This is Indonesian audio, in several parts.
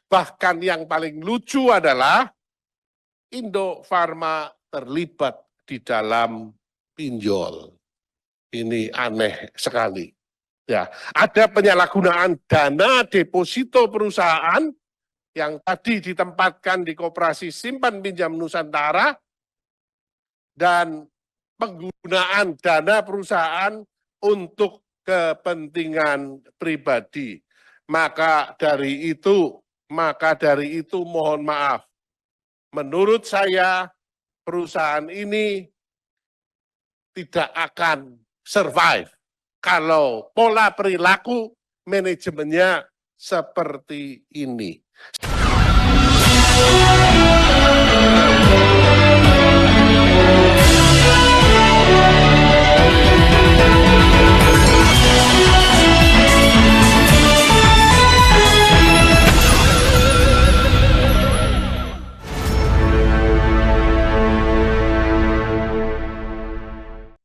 Bahkan yang paling lucu adalah Indofarma terlibat di dalam pinjol. Ini aneh sekali. Ya, ada penyalahgunaan dana deposito perusahaan yang tadi ditempatkan di Koperasi Simpan Pinjam Nusantara dan penggunaan dana perusahaan untuk kepentingan pribadi. Maka dari itu mohon maaf. Menurut saya perusahaan ini tidak akan survive kalau pola perilaku manajemennya seperti ini.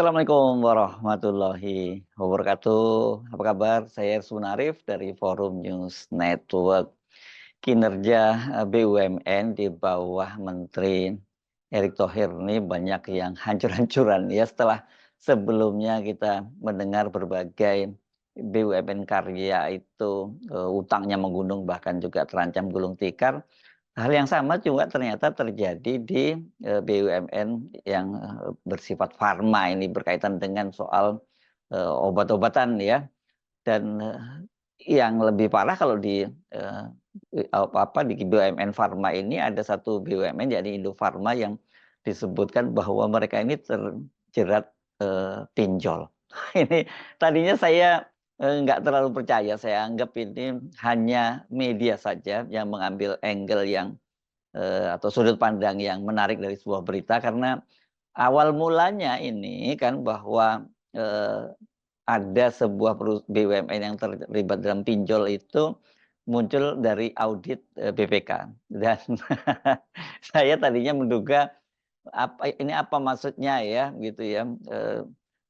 Assalamualaikum warahmatullahi wabarakatuh. Apa kabar? Saya Sunarif dari Forum News Network. Kinerja BUMN di bawah Menteri Erick Thohir ini banyak yang hancur-hancuran ya, setelah sebelumnya kita mendengar berbagai BUMN karya itu utangnya menggunung, bahkan juga terancam gulung tikar. Hal yang sama juga ternyata terjadi di BUMN yang bersifat farma, ini berkaitan dengan soal obat-obatan ya. Dan yang lebih parah kalau di di BUMN farma ini ada satu BUMN yakni Indofarma yang disebutkan bahwa mereka ini terjerat pinjol. Ini tadinya saya nggak terlalu percaya, saya anggap ini hanya media saja yang mengambil angle yang atau sudut pandang yang menarik dari sebuah berita, karena awal mulanya ini kan bahwa ada sebuah BUMN yang terlibat dalam pinjol itu muncul dari audit BPK, dan saya tadinya menduga apa maksudnya ya gitu ya,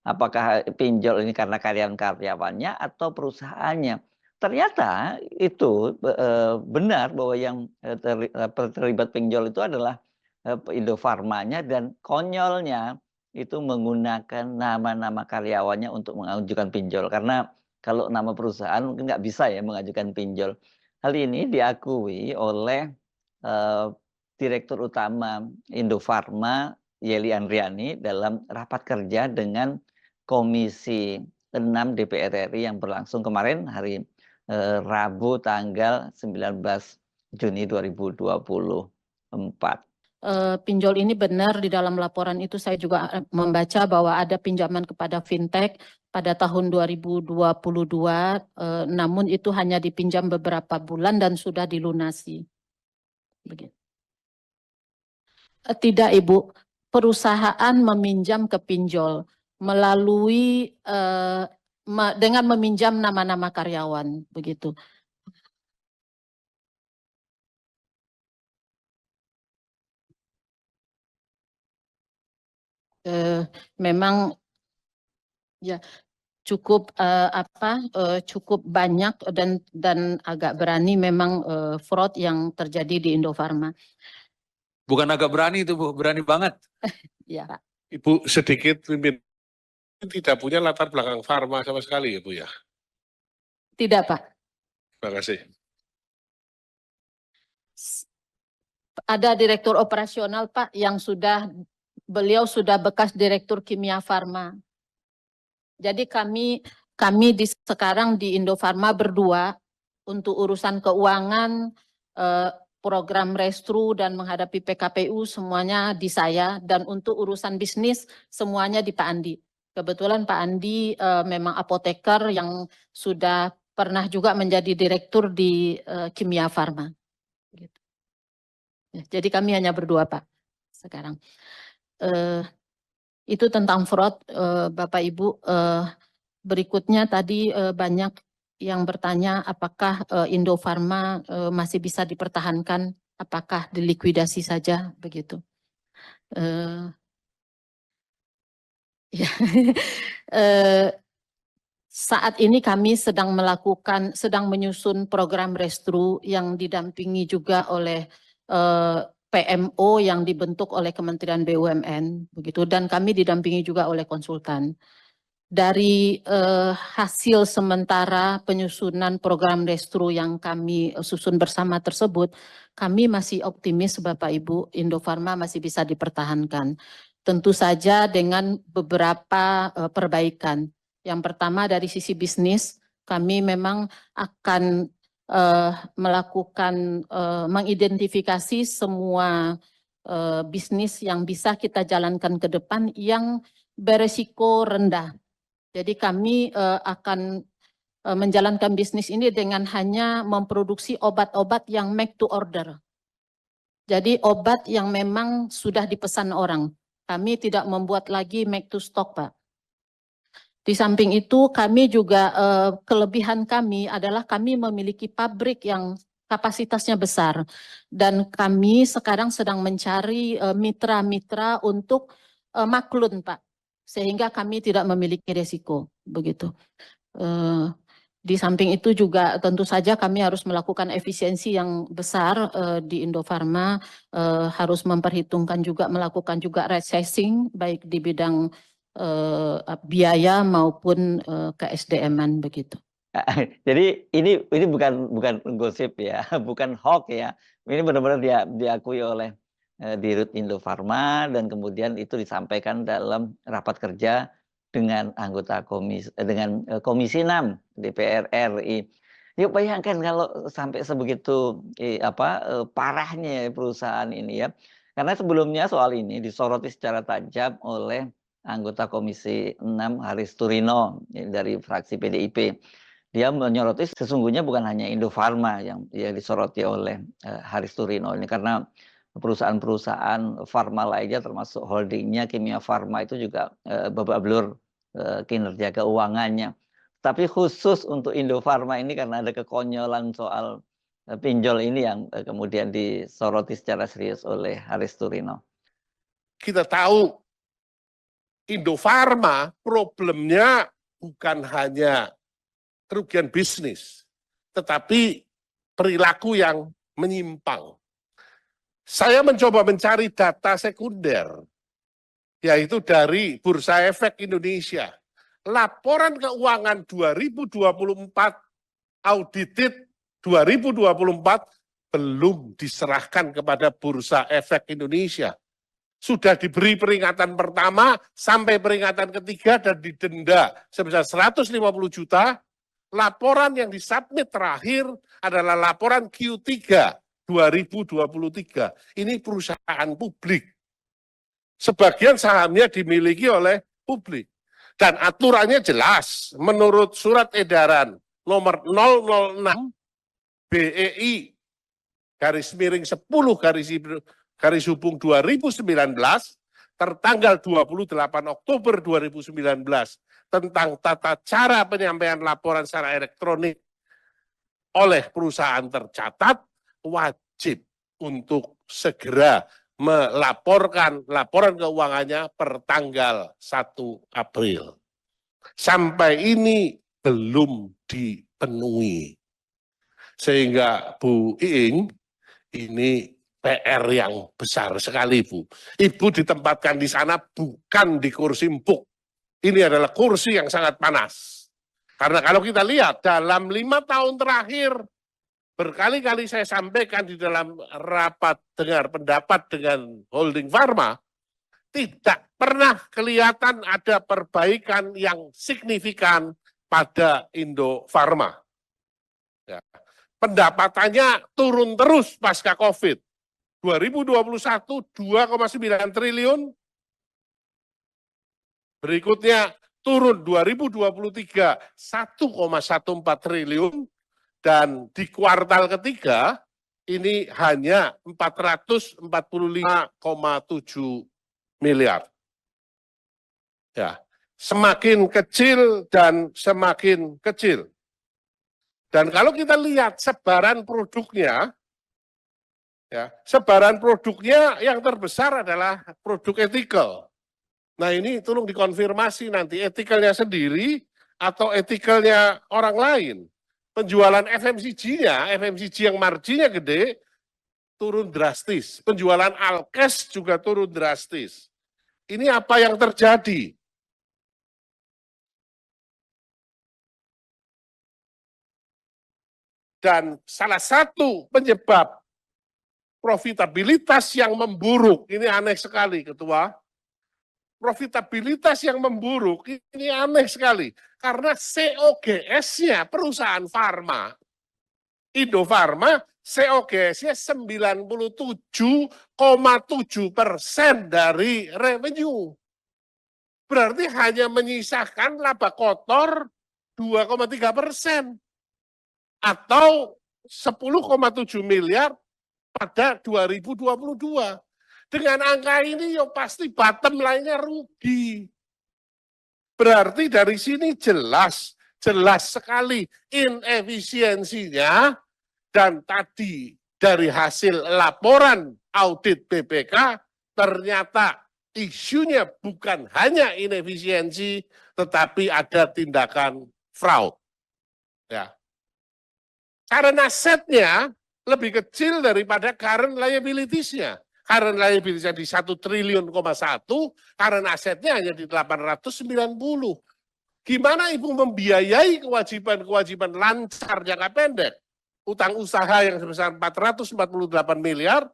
apakah pinjol ini karena karyawan-karyawannya atau perusahaannya. Ternyata itu benar bahwa yang terlibat pinjol itu adalah Indofarmanya, dan konyolnya itu menggunakan nama-nama karyawannya untuk mengajukan pinjol. Karena kalau nama perusahaan mungkin nggak bisa ya mengajukan pinjol. Hal ini diakui oleh Direktur Utama Indofarma Yeli Andriani dalam rapat kerja dengan Komisi 6 DPR RI yang berlangsung kemarin hari Rabu tanggal 19 Juni 2024. Pinjol ini benar, di dalam laporan itu saya juga membaca bahwa ada pinjaman kepada fintech pada tahun 2022, namun itu hanya dipinjam beberapa bulan dan sudah dilunasi. Begitu. Tidak, Ibu. Perusahaan meminjam ke pinjol melalui dengan meminjam nama-nama karyawan, begitu. Memang ya cukup cukup banyak dan agak berani memang fraud yang terjadi di Indofarma. Bukan agak berani itu, Bu, berani banget. Ya, Pak. Ibu sedikit pimpin tidak punya latar belakang farma sama sekali ya Bu ya? Tidak, Pak. Terima kasih. Ada direktur operasional, Pak, yang beliau sudah bekas direktur Kimia Farma. Jadi kami sekarang di Indofarma berdua untuk urusan keuangan, program restru dan menghadapi PKPU semuanya di saya, dan untuk urusan bisnis semuanya di Pak Andi. Kebetulan Pak Andi memang apoteker yang sudah pernah juga menjadi direktur di Kimia Farma. Gitu. Ya, jadi kami hanya berdua, Pak, sekarang. Itu tentang fraud, Bapak Ibu. Berikutnya tadi banyak yang bertanya apakah Indofarma masih bisa dipertahankan, apakah dilikuidasi saja, begitu. Ya. Saat ini kami sedang menyusun program restru yang didampingi juga oleh PMO yang dibentuk oleh Kementerian BUMN, begitu, dan kami didampingi juga oleh konsultan. Dari hasil sementara penyusunan program restru yang kami susun bersama tersebut, kami masih optimis Bapak Ibu, Indofarma masih bisa dipertahankan. Tentu saja dengan beberapa perbaikan. Yang pertama dari sisi bisnis, kami memang akan melakukan mengidentifikasi semua bisnis yang bisa kita jalankan ke depan yang beresiko rendah. Jadi kami akan menjalankan bisnis ini dengan hanya memproduksi obat-obat yang make to order. Jadi obat yang memang sudah dipesan orang. Kami tidak membuat lagi make to stock, Pak. Di samping itu kami juga kelebihan kami adalah kami memiliki pabrik yang kapasitasnya besar. Dan kami sekarang sedang mencari mitra-mitra untuk maklun, Pak. Sehingga kami tidak memiliki resiko, begitu. Di samping itu juga tentu saja kami harus melakukan efisiensi yang besar di Indofarma, harus memperhitungkan juga, melakukan juga right-sizing, baik di bidang biaya maupun ke-SDM-an, begitu. Jadi ini bukan gosip ya, bukan hoax ya. Ini benar-benar diakui oleh Dirut Indofarma dan kemudian itu disampaikan dalam rapat kerja dengan anggota Komisi 6 DPR RI. Yuk bayangkan kalau sampai sebegitu parahnya perusahaan ini ya. Karena sebelumnya soal ini disoroti secara tajam oleh anggota Komisi 6 Haris Turino dari fraksi PDIP. Dia menyoroti sesungguhnya bukan hanya Indofarma yang disoroti oleh Haris Turino ini, karena perusahaan-perusahaan farma lainnya termasuk holdingnya Kimia Farma itu juga babak belur kinerja keuangannya. Tapi khusus untuk Indofarma ini karena ada kekonyolan soal pinjol ini yang kemudian disoroti secara serius oleh Haris Turino. Kita tahu Indofarma problemnya bukan hanya kerugian bisnis, tetapi perilaku yang menyimpang. Saya mencoba mencari data sekunder, yaitu dari Bursa Efek Indonesia. Laporan keuangan 2024, audited 2024, belum diserahkan kepada Bursa Efek Indonesia. Sudah diberi peringatan pertama sampai peringatan ketiga dan didenda sebesar 150 juta. Laporan yang disubmit terakhir adalah laporan Q3 2023. Ini perusahaan publik. Sebagian sahamnya dimiliki oleh publik. Dan aturannya jelas. Menurut surat edaran nomor 006 BEI /10 garis hubung 2019 tertanggal 28 Oktober 2019 tentang tata cara penyampaian laporan secara elektronik oleh perusahaan tercatat, wajib untuk segera melaporkan laporan keuangannya per tanggal 1 April. Sampai ini belum dipenuhi. Sehingga Bu Iing, ini PR yang besar sekali, Bu. Ibu ditempatkan di sana bukan di kursi empuk. Ini adalah kursi yang sangat panas. Karena kalau kita lihat dalam 5 tahun terakhir, berkali-kali saya sampaikan di dalam rapat dengar pendapat dengan holding Farma, tidak pernah kelihatan ada perbaikan yang signifikan pada Indofarma. Ya. Pendapatannya turun terus pasca COVID. 2021 2,9 triliun. Berikutnya turun 2023 1,14 triliun. Dan di kuartal ketiga ini hanya 445,7 miliar. Ya, semakin kecil dan semakin kecil. Dan kalau kita lihat sebaran produknya, ya, sebaran produknya yang terbesar adalah produk ethical. Nah ini tolong dikonfirmasi nanti ethikalnya sendiri atau etikalnya orang lain. Penjualan FMCG-nya, FMCG yang marginnya gede, turun drastis. Penjualan Alkes juga turun drastis. Ini apa yang terjadi? Dan salah satu penyebab profitabilitas yang memburuk, ini aneh sekali Ketua, profitabilitas yang memburuk ini aneh sekali. Karena COGS-nya perusahaan farma, Indofarma, COGS-nya 97,7% dari revenue. Berarti hanya menyisakan laba kotor 2,3%. Atau 10,7 miliar pada 2022. Dengan angka ini ya pasti bottom line-nya rugi. Berarti dari sini jelas sekali inefisiensinya, dan tadi dari hasil laporan audit BPK ternyata isunya bukan hanya inefisiensi tetapi ada tindakan fraud. Ya. Current asset-nya lebih kecil daripada current liabilities-nya. Current liabilities-nya di 1,1 triliun, current asset-nya hanya di 890. Gimana Ibu membiayai kewajiban-kewajiban lancar jangka pendek? Utang usaha yang sebesar 448 miliar,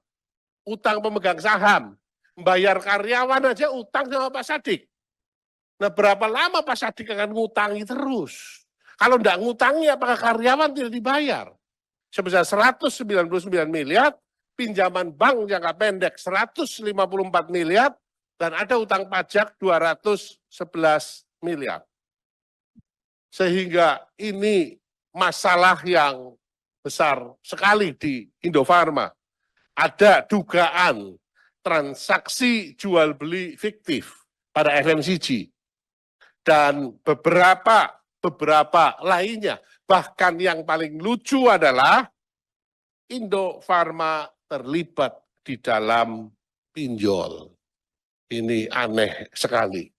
utang pemegang saham, membayar karyawan aja utang sama Pak Sadik. Nah, berapa lama Pak Sadik akan ngutangi terus? Kalau enggak ngutangi, apakah karyawan tidak dibayar? Sebesar 199 miliar, pinjaman bank jangka pendek 154 miliar, dan ada utang pajak 211 miliar. Sehingga ini masalah yang besar sekali di Indofarma. Ada dugaan transaksi jual beli fiktif pada FMCG. Dan beberapa lainnya. Bahkan yang paling lucu adalah Indofarma terlibat di dalam pinjol. Ini aneh sekali.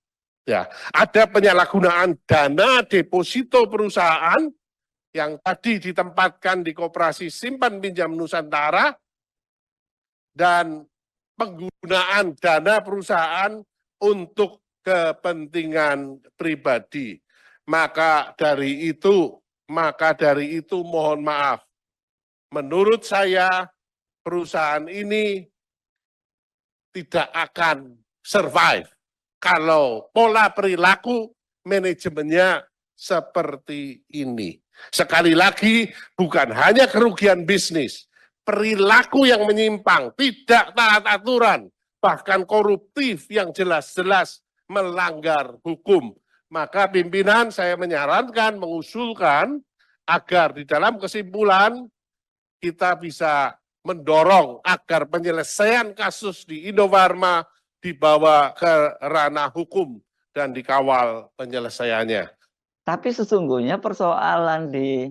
Ya, ada penyalahgunaan dana deposito perusahaan yang tadi ditempatkan di Koperasi Simpan Pinjam Nusantara, dan penggunaan dana perusahaan untuk kepentingan pribadi. Maka dari itu mohon maaf. Menurut saya perusahaan ini tidak akan survive kalau pola perilaku manajemennya seperti ini. Sekali lagi, bukan hanya kerugian bisnis, perilaku yang menyimpang, tidak taat aturan, bahkan koruptif yang jelas-jelas melanggar hukum. Maka pimpinan saya menyarankan, mengusulkan agar di dalam kesimpulan kita bisa mendorong agar penyelesaian kasus di Indofarma dibawa ke ranah hukum dan dikawal penyelesaiannya. Tapi sesungguhnya persoalan di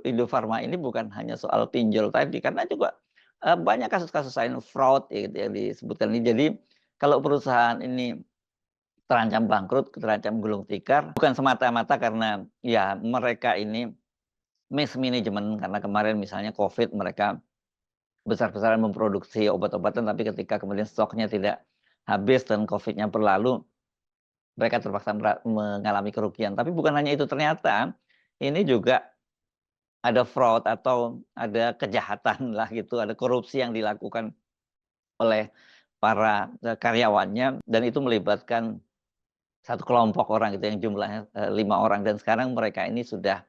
Indofarma ini bukan hanya soal pinjol tadi, karena juga banyak kasus-kasus lain fraud gitu yang disebutkan ini. Jadi kalau perusahaan ini terancam bangkrut, terancam gulung tikar, bukan semata-mata karena ya mereka ini mismanagement, karena kemarin misalnya COVID mereka besar-besaran memproduksi obat-obatan, tapi ketika kemudian stoknya tidak habis dan COVID-nya berlalu, mereka terpaksa mengalami kerugian. Tapi bukan hanya itu, ternyata ini juga ada fraud atau ada kejahatan lah gitu, ada korupsi yang dilakukan oleh para karyawannya, dan itu melibatkan satu kelompok orang gitu yang jumlahnya 5 orang, dan sekarang mereka ini sudah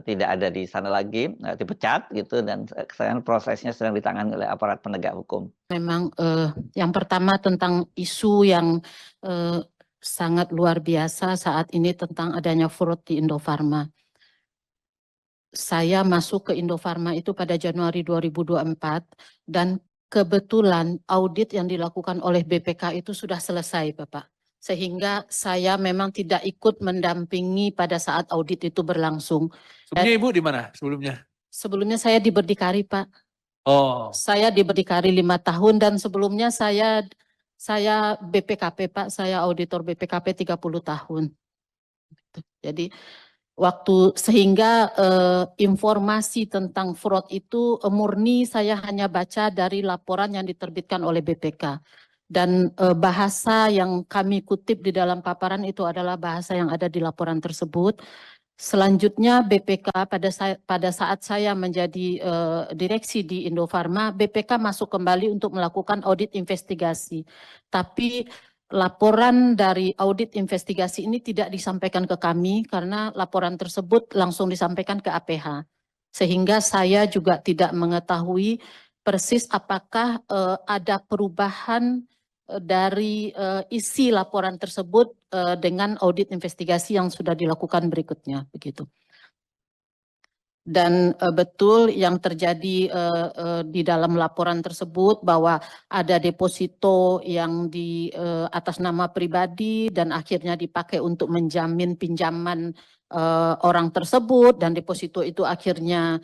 tidak ada di sana lagi, dipecat gitu, dan sekarang prosesnya sedang ditangani oleh aparat penegak hukum. Memang yang pertama tentang isu yang sangat luar biasa saat ini tentang adanya fraud di Indofarma. Saya masuk ke Indofarma itu pada Januari 2024 dan kebetulan audit yang dilakukan oleh BPK itu sudah selesai, Bapak. Sehingga saya memang tidak ikut mendampingi pada saat audit itu berlangsung. Sebelumnya Ibu di mana sebelumnya? Sebelumnya saya di Berdikari, Pak. Oh, Saya di Berdikari 5 tahun dan sebelumnya saya BPKP, Pak. Saya auditor BPKP 30 tahun. begitu. Jadi sehingga informasi tentang fraud itu murni saya hanya baca dari laporan yang diterbitkan oleh BPK. Dan bahasa yang kami kutip di dalam paparan itu adalah bahasa yang ada di laporan tersebut. Selanjutnya BPK pada saat saya menjadi direksi di Indofarma, BPK masuk kembali untuk melakukan audit investigasi. Tapi laporan dari audit investigasi ini tidak disampaikan ke kami karena laporan tersebut langsung disampaikan ke APH. Sehingga saya juga tidak mengetahui persis apakah ada perubahan dari isi laporan tersebut dengan audit investigasi yang sudah dilakukan berikutnya, begitu. Dan betul yang terjadi di dalam laporan tersebut bahwa ada deposito yang di atas nama pribadi dan akhirnya dipakai untuk menjamin pinjaman orang tersebut, dan deposito itu akhirnya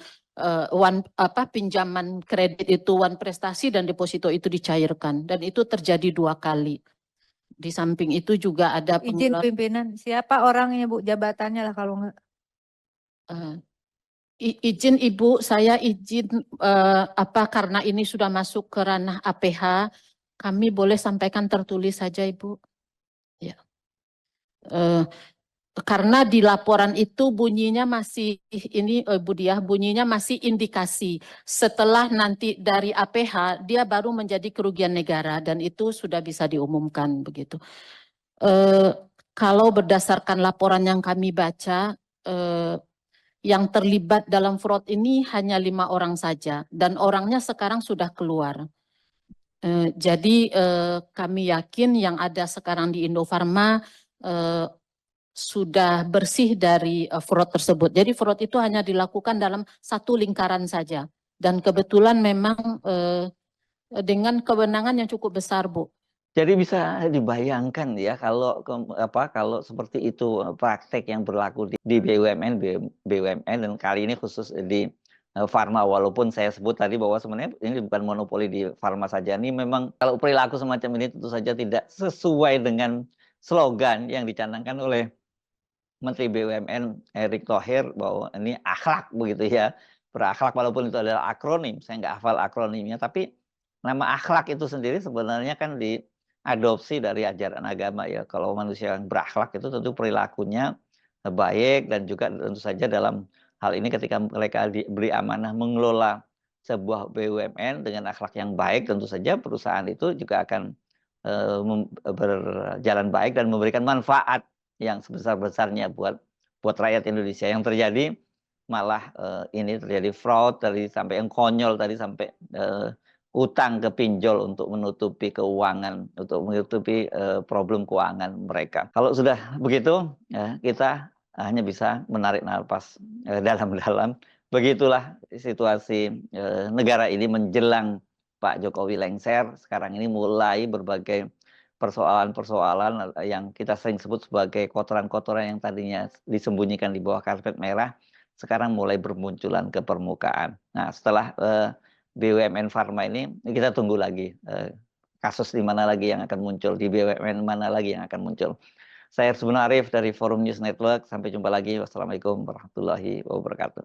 pinjaman kredit itu one prestasi dan deposito itu dicairkan, dan itu terjadi 2 kali. Di samping itu juga ada Izin pimpinan, siapa orangnya Bu, jabatannya lah kalau enggak. Izin Ibu, saya izin karena ini sudah masuk ke ranah APH, kami boleh sampaikan tertulis saja Ibu. Ya. Karena di laporan itu bunyinya masih ini Bu Diah, bunyinya masih indikasi. Setelah nanti dari APH dia baru menjadi kerugian negara dan itu sudah bisa diumumkan begitu. Kalau berdasarkan laporan yang kami baca, yang terlibat dalam fraud ini hanya 5 orang saja dan orangnya sekarang sudah keluar. Jadi kami yakin yang ada sekarang di Indofarma sudah bersih dari fraud tersebut. Jadi fraud itu hanya dilakukan dalam satu lingkaran saja dan kebetulan memang dengan kewenangan yang cukup besar, Bu. Jadi bisa dibayangkan ya kalau kalau seperti itu praktek yang berlaku di BUMN dan kali ini khusus di Farma, walaupun saya sebut tadi bahwa sebenarnya ini bukan monopoli di Farma saja, ini memang kalau perilaku semacam ini tentu saja tidak sesuai dengan slogan yang dicanangkan oleh Menteri BUMN Erick Thohir bahwa ini akhlak begitu ya, berakhlak, walaupun itu adalah akronim, saya nggak hafal akronimnya, tapi nama akhlak itu sendiri sebenarnya kan diadopsi dari ajaran agama ya. Kalau manusia yang berakhlak itu tentu perilakunya baik, dan juga tentu saja dalam hal ini ketika mereka diberi amanah mengelola sebuah BUMN dengan akhlak yang baik, tentu saja perusahaan itu juga akan berjalan baik dan memberikan manfaat yang sebesar-besarnya buat rakyat Indonesia. Yang terjadi malah ini terjadi fraud tadi, sampai yang konyol tadi, sampai utang ke pinjol untuk menutupi keuangan, untuk menutupi problem keuangan mereka. Kalau sudah begitu, kita hanya bisa menarik nafas dalam-dalam. Begitulah situasi negara ini menjelang Pak Jokowi lengser. Sekarang ini mulai berbagai persoalan-persoalan yang kita sering sebut sebagai kotoran-kotoran yang tadinya disembunyikan di bawah karpet merah, sekarang mulai bermunculan ke permukaan. Nah, setelah BUMN Farma ini kita tunggu lagi kasus di mana lagi yang akan muncul, di BUMN mana lagi yang akan muncul. Saya Ersun Arif dari Forum News Network. Sampai jumpa lagi. Wassalamualaikum warahmatullahi wabarakatuh.